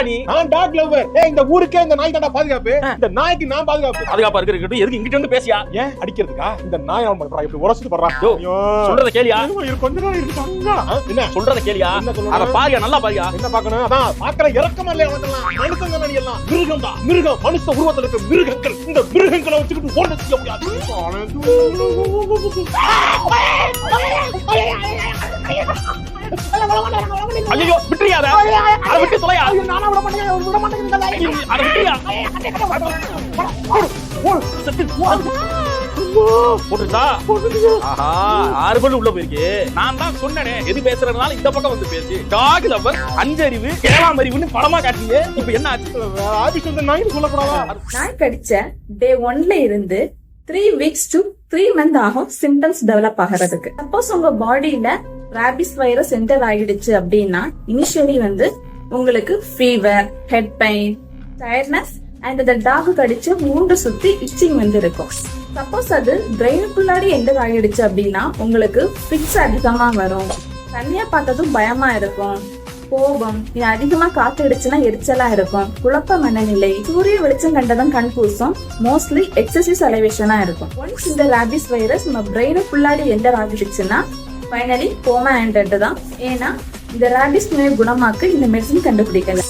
நீ? நான் talk lower. இந்த ஊருக்கே இந்த நாய் தான்டா பாதுகாப்பு. இந்த நாய்க்கு நான் பாதுகாப்பு. பாதுகாப்பா இருக்கிறது எதுக்கு இங்கிட்ட வந்து பேசியா? ஏன் அடிக்கிறதுக்கா? இந்த நாய் அவன் பண்றா இப்படி உரசிட்டு பண்றான். சொல்றத கேளியா? கொஞ்ச நாள் இருக்காங்க. என்ன சொல்றத கேளியா? அத பாரியா, நல்லா பாரியா. என்ன பாக்கணும்? அதான் பாக்குற இறக்கமா இல்லையா அவங்கலாம். மனுஷங்க நடி எல்லாம் மிருகம் தான். மிருகம் மனுஷ உருவத்துல இருக்க மிருகங்கள். இந்த மிருகங்களை வச்சுக்கிட்டு ஓட செய்ய முடியாது. ஐயோ விட்டுறியாத. அத விட்டு தொலையா. நானா விட மாட்டேன். அத விட்டுறியா? போட்டுட்டா? ஆஹா, 6 பல்லு உள்ள போயிருக்கு. நான் தான் சொன்னேனே, எது பேசுறதுனால இந்த பக்கம் வந்து பேசி. டாக் லவர், அஞ்சறிவு, ஏழாம் அறிவுன்னு படமா காட்டியே. இப்ப என்ன ஆச்சு? ஆபீஸ் வந்து நாய் சொல்லக்கூடாதா? நாய் கடிச்ச டே 1ல இருந்து 3 weeks to 3 months ஆகும் சிம்டம்ஸ் டெவலப் ஆகிறதுக்கு. சப்போஸ் உங்க பாடியில ராபிஸ் வைரஸ் என்டர் ஆகிடுச்சு அப்படின்னா இனிஷியலி வந்து உங்களுக்கு fever, head pain, tiredness and இந்த டாக் கடிச்ச மூண்டு சுத்தி இச்சிங் வந்து இருக்கும். சப்போஸ் அது பிரெயினுக்குள்ளாடி என்டர் ஆகிடுச்சு அப்படின்னா உங்களுக்கு ஃபிக்ஸ் அதிகமா வரும். தனியா பார்த்ததும் பயமா இருக்கும், கோபம், இது அதிகமா காத்து அடிச்சுன்னா எரிச்சலா இருக்கும், குழப்ப மனநிலை, சூரிய வெளிச்சம் கண்டதும் கன்ஃபியூசன், மோஸ்ட்லி எக்ஸசிவ் சலைவேஷனா இருக்கும். ஒன்ஸ் இந்த ராபிஸ் வைரஸ் நம்ம பிரெயினுக்குள்ளாடி என்டர் ஆகிடுச்சுன்னா ஃபைனலி கோமா என்டர் தான். ஏன்னா இந்த ராபிஸ் நோயை குணமாக்க இந்த மெடிசன் கண்டுபிடிக்கல.